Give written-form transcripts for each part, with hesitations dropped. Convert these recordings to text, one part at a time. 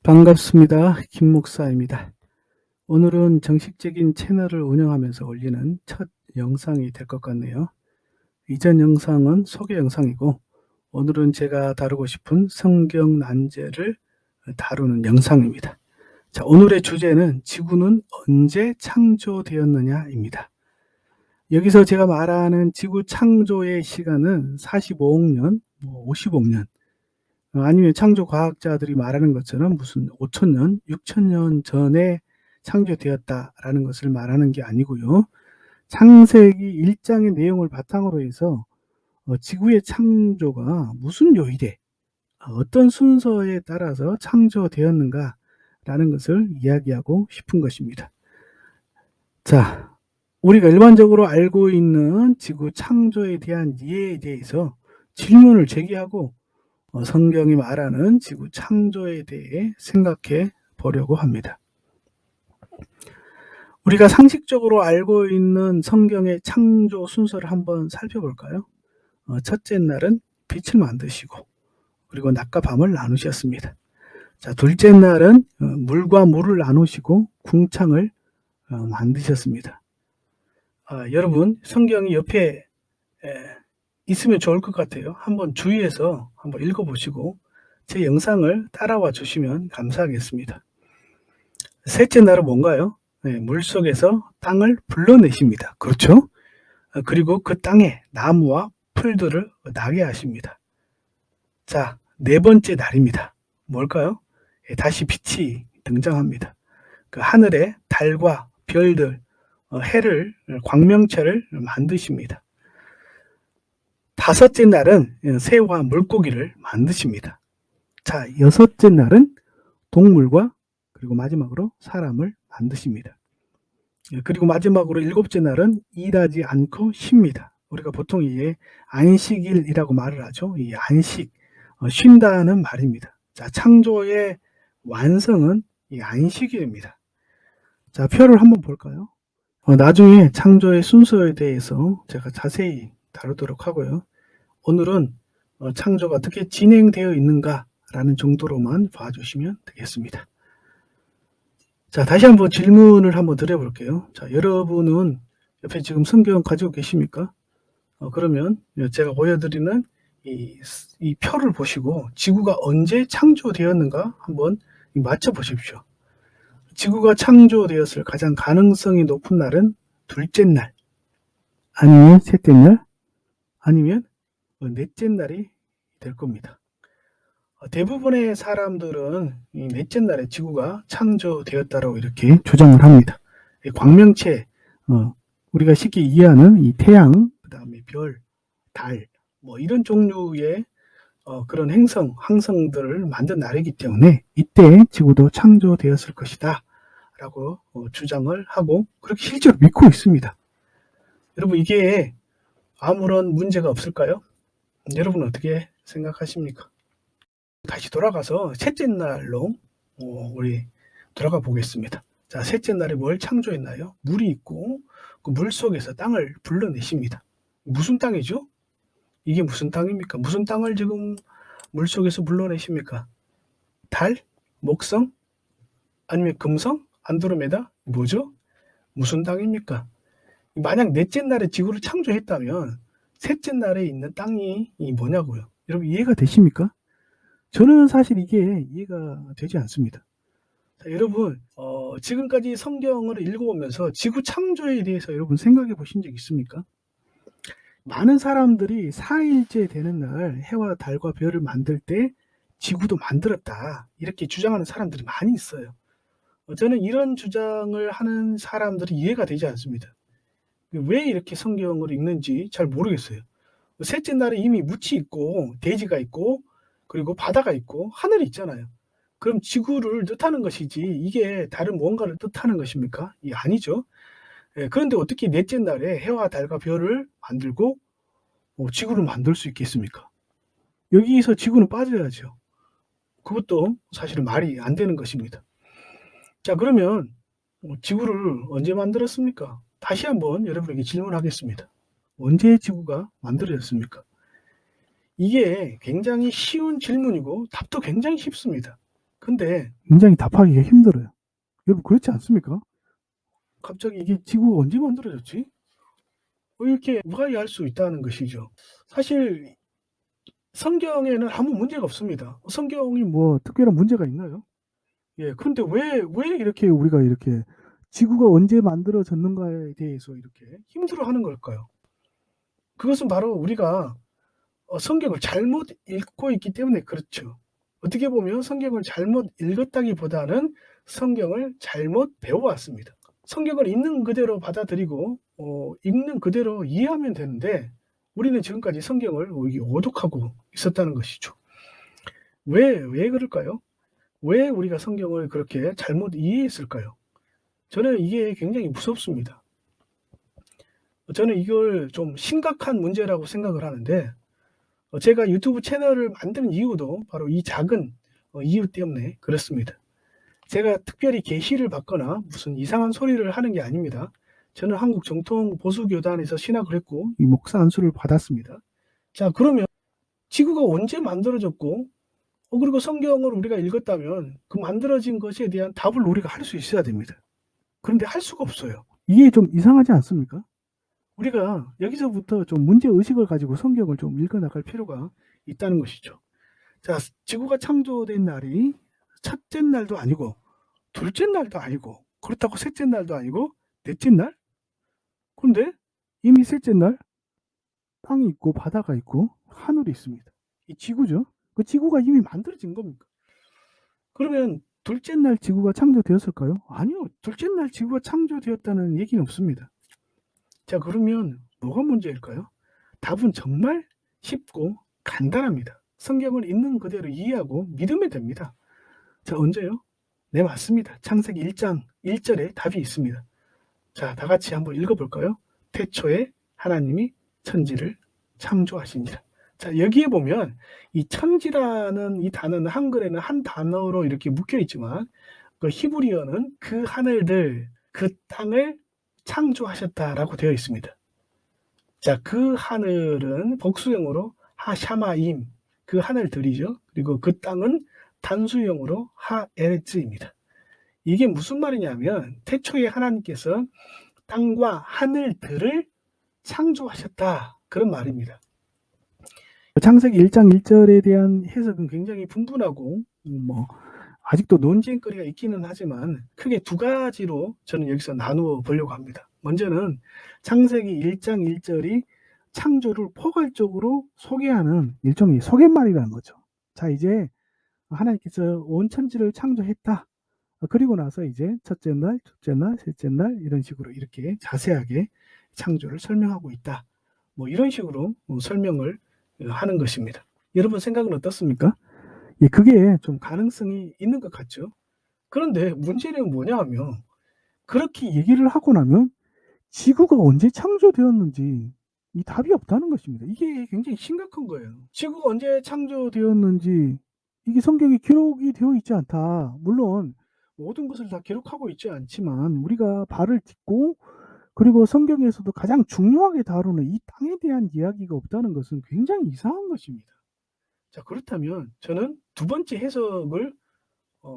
반갑습니다. 김 목사입니다. 오늘은 정식적인 채널을 운영하면서 올리는 첫 영상이 될 것 같네요. 이전 영상은 소개 영상이고, 오늘은 제가 다루고 싶은 성경 난제를 다루는 영상입니다. 자, 오늘의 주제는 지구는 언제 창조되었느냐입니다. 여기서 제가 말하는 지구 창조의 시간은 45억 년, 50억 년, 아니면 창조 과학자들이 말하는 것처럼 무슨 5,000년, 6,000년 전에 창조되었다라는 것을 말하는 게 아니고요. 창세기 1장의 내용을 바탕으로 해서 지구의 창조가 무슨 요일에 어떤 순서에 따라서 창조되었는가라는 것을 이야기하고 싶은 것입니다. 자, 우리가 일반적으로 알고 있는 지구 창조에 대한 이해에 대해서 질문을 제기하고 성경이 말하는 지구 창조에 대해 생각해 보려고 합니다. 우리가 상식적으로 알고 있는 성경의 창조 순서를 한번 살펴볼까요? 첫째 날은 빛을 만드시고, 그리고 낮과 밤을 나누셨습니다. 자, 둘째 날은 물과 물을 나누시고 궁창을 만드셨습니다. 여러분, 성경이 옆에 있으면 좋을 것 같아요. 한번 주의해서 한번 읽어보시고 제 영상을 따라와 주시면 감사하겠습니다. 셋째 날은 뭔가요? 물속에서 땅을 불러내십니다. 그렇죠? 그리고 그 땅에 나무와 풀들을 나게 하십니다. 자, 네 번째 날입니다. 뭘까요? 다시 빛이 등장합니다. 그 하늘에 달과 별들, 해를, 광명체를 만드십니다. 다섯째 날은 새와 물고기를 만드십니다. 자, 여섯째 날은 동물과 그리고 마지막으로 사람을 만드십니다. 그리고 마지막으로 일곱째 날은 일하지 않고 쉽니다. 우리가 보통 이게 안식일이라고 말을 하죠. 이 안식, 쉰다는 말입니다. 자, 창조의 완성은 이 안식일입니다. 자, 표를 한번 볼까요? 나중에 창조의 순서에 대해서 제가 자세히 다루도록 하고요. 오늘은 창조가 어떻게 진행되어 있는가라는 정도로만 봐주시면 되겠습니다. 자, 다시 한번 질문을 한번 드려볼게요. 자, 여러분은 옆에 지금 성경 가지고 계십니까? 그러면 제가 보여드리는 이 표를 보시고 지구가 언제 창조되었는가 한번 맞춰보십시오. 지구가 창조되었을 가장 가능성이 높은 날은 둘째 날, 아니면 셋째 날, 아니면 넷째 날이 될 겁니다. 대부분의 사람들은 이 넷째 날에 지구가 창조되었다고 이렇게 주장을 합니다. 광명체, 우리가 쉽게 이해하는 이 태양, 그 다음에 별, 달, 뭐 이런 종류의 그런 행성, 항성들을 만든 날이기 때문에 이때 지구도 창조되었을 것이다 라고 주장을 하고 그렇게 실제로 믿고 있습니다. 여러분, 이게 아무런 문제가 없을까요? 여러분 어떻게 생각하십니까? 다시 돌아가서 셋째 날로 우리 돌아가 보겠습니다. 자, 셋째 날에 뭘 창조했나요? 물이 있고 그 물 속에서 땅을 불러내십니다. 무슨 땅이죠? 이게 무슨 땅입니까? 무슨 땅을 지금 물 속에서 불러내십니까? 달? 목성? 아니면 금성? 안드로메다? 뭐죠? 무슨 땅입니까? 만약 넷째 날에 지구를 창조했다면 셋째 날에 있는 땅이 뭐냐고요? 여러분 이해가 되십니까? 저는 사실 이게 이해가 되지 않습니다. 자, 여러분 지금까지 성경을 읽어오면서 지구 창조에 대해서 여러분 생각해 보신 적 있습니까? 많은 사람들이 4일째 되는 날 해와 달과 별을 만들 때 지구도 만들었다 이렇게 주장하는 사람들이 많이 있어요. 저는 이런 주장을 하는 사람들이 이해가 되지 않습니다. 왜 이렇게 성경을 읽는지 잘 모르겠어요. 셋째 날에 이미 묻이 있고 대지가 있고 그리고 바다가 있고 하늘이 있잖아요. 그럼 지구를 뜻하는 것이지 이게 다른 무언가를 뜻하는 것입니까? 아니죠. 그런데 어떻게 넷째 날에 해와 달과 별을 만들고 지구를 만들 수 있겠습니까? 여기서 지구는 빠져야죠. 그것도 사실은 말이 안 되는 것입니다. 자, 그러면 지구를 언제 만들었습니까? 다시 한번 여러분에게 질문하겠습니다. 언제 지구가 만들어졌습니까? 이게 굉장히 쉬운 질문이고 답도 굉장히 쉽습니다. 근데 굉장히 답하기가 힘들어요. 여러분 그렇지 않습니까? 갑자기 이게 지구가 언제 만들어졌지? 이렇게 무가히할 수 있다는 것이죠. 사실 성경에는 아무 문제가 없습니다. 성경이 뭐 특별한 문제가 있나요? 예. 근데 왜 이렇게 우리가 이렇게 지구가 언제 만들어졌는가에 대해서 이렇게 힘들어하는 걸까요? 그것은 바로 우리가 성경을 잘못 읽고 있기 때문에 그렇죠. 어떻게 보면 성경을 잘못 읽었다기보다는 성경을 잘못 배워왔습니다. 성경을 있는 그대로 받아들이고 읽는 그대로 이해하면 되는데 우리는 지금까지 성경을 오독하고 있었다는 것이죠. 왜 그럴까요? 왜 우리가 성경을 그렇게 잘못 이해했을까요? 저는 이게 굉장히 무섭습니다. 저는 이걸 좀 심각한 문제라고 생각을 하는데 제가 유튜브 채널을 만든 이유도 바로 이 작은 이유 때문에 그렇습니다. 제가 특별히 계시를 받거나 무슨 이상한 소리를 하는 게 아닙니다. 저는 한국 정통 보수교단에서 신학을 했고 이 목사 안수를 받았습니다. 자, 그러면 지구가 언제 만들어졌고 그리고 성경을 우리가 읽었다면 그 만들어진 것에 대한 답을 우리가 할 수 있어야 됩니다. 그런데 할 수가 없어요. 이게 좀 이상하지 않습니까? 우리가 여기서부터 좀 문제의식을 가지고 성경을 좀 읽어 나갈 필요가 있다는 것이죠. 자, 지구가 창조된 날이 첫째 날도 아니고 둘째 날도 아니고 그렇다고 셋째 날도 아니고 넷째 날? 근데 이미 셋째 날 땅이 있고 바다가 있고 하늘이 있습니다. 이 지구죠. 그 지구가 이미 만들어진 겁니까? 그러면 둘째 날 지구가 창조되었을까요? 아니요. 둘째 날 지구가 창조되었다는 얘기는 없습니다. 자, 그러면 뭐가 문제일까요? 답은 정말 쉽고 간단합니다. 성경을 있는 그대로 이해하고 믿으면 됩니다. 자, 언제요? 네, 맞습니다. 창세기 1장 1절에 답이 있습니다. 자, 다 같이 한번 읽어볼까요? 태초에 하나님이 천지를 창조하시니라. 자, 여기에 보면 이 천지라는 이 단어는 한글에는 한 단어로 이렇게 묶여 있지만 그 히브리어는 그 하늘들, 그 땅을 창조하셨다라고 되어 있습니다. 자, 그 하늘은 복수형으로 하샤마임, 그 하늘들이죠. 그리고 그 땅은 단수형으로 하에레츠입니다. 이게 무슨 말이냐면 태초에 하나님께서 땅과 하늘들을 창조하셨다. 그런 말입니다. 창세기 1장 1절에 대한 해석은 굉장히 분분하고 아직도 논쟁거리가 있기는 하지만 크게 두 가지로 저는 여기서 나누어 보려고 합니다. 먼저는 창세기 1장 1절이 창조를 포괄적으로 소개하는 일종의 소개말이라는 거죠. 자, 이제 하나님께서 온 천지를 창조했다. 그리고 나서 이제 첫째 날, 둘째 날, 셋째 날 이런 식으로 이렇게 자세하게 창조를 설명하고 있다. 이런 식으로 설명을 하는 것입니다. 여러분 생각은 어떻습니까? 예, 그게 좀 가능성이 있는 것 같죠. 그런데 문제는 뭐냐 하면 그렇게 얘기를 하고 나면 지구가 언제 창조되었는지 이 답이 없다는 것입니다. 이게 굉장히 심각한 거예요. 지구가 언제 창조되었는지 이게 성경에 기록이 되어 있지 않다. 물론 모든 것을 다 기록하고 있지 않지만 우리가 발을 딛고 그리고 성경에서도 가장 중요하게 다루는 이 땅에 대한 이야기가 없다는 것은 굉장히 이상한 것입니다. 자, 그렇다면 저는 두 번째 해석을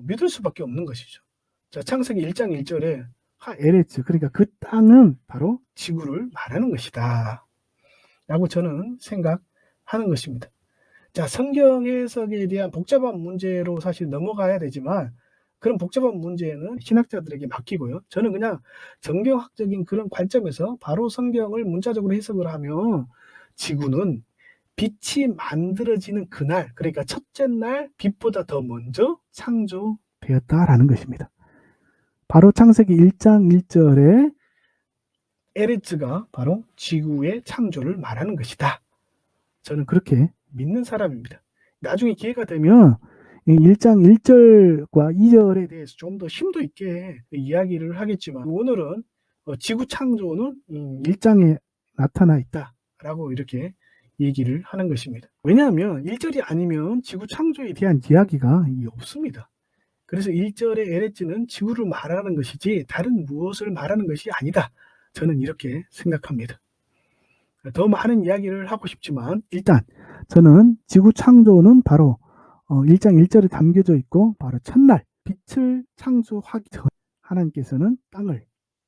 믿을 수밖에 없는 것이죠. 자, 창세기 1장 1절에 하에레츠, 그러니까 그 땅은 바로 지구를 말하는 것이다 라고 저는 생각하는 것입니다. 자, 성경 해석에 대한 복잡한 문제로 사실 넘어가야 되지만 그런 복잡한 문제는 신학자들에게 맡기고요. 저는 그냥 정경학적인 그런 관점에서 바로 성경을 문자적으로 해석을 하면 지구는 빛이 만들어지는 그날, 그러니까 첫째 날 빛보다 더 먼저 창조되었다라는 것입니다. 바로 창세기 1장 1절에 에레츠가 바로 지구의 창조를 말하는 것이다. 저는 그렇게 믿는 사람입니다. 나중에 기회가 되면 1장 1절과 2절에 대해서 좀 더 심도 있게 이야기를 하겠지만 오늘은 지구 창조는 1장에 나타나 있다라고 이렇게 얘기를 하는 것입니다. 왜냐하면 1절이 아니면 지구 창조에 대한 이야기가 없습니다. 그래서 1절의 에레츠는 지구를 말하는 것이지 다른 무엇을 말하는 것이 아니다. 저는 이렇게 생각합니다. 더 많은 이야기를 하고 싶지만 일단 저는 지구 창조는 바로 1장 1절에 담겨져 있고 바로 첫날 빛을 창조하기 전 하나님께서는 땅을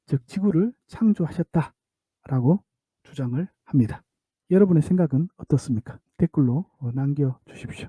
즉 지구를 창조하셨다라고 주장을 합니다. 여러분의 생각은 어떻습니까? 댓글로 남겨주십시오.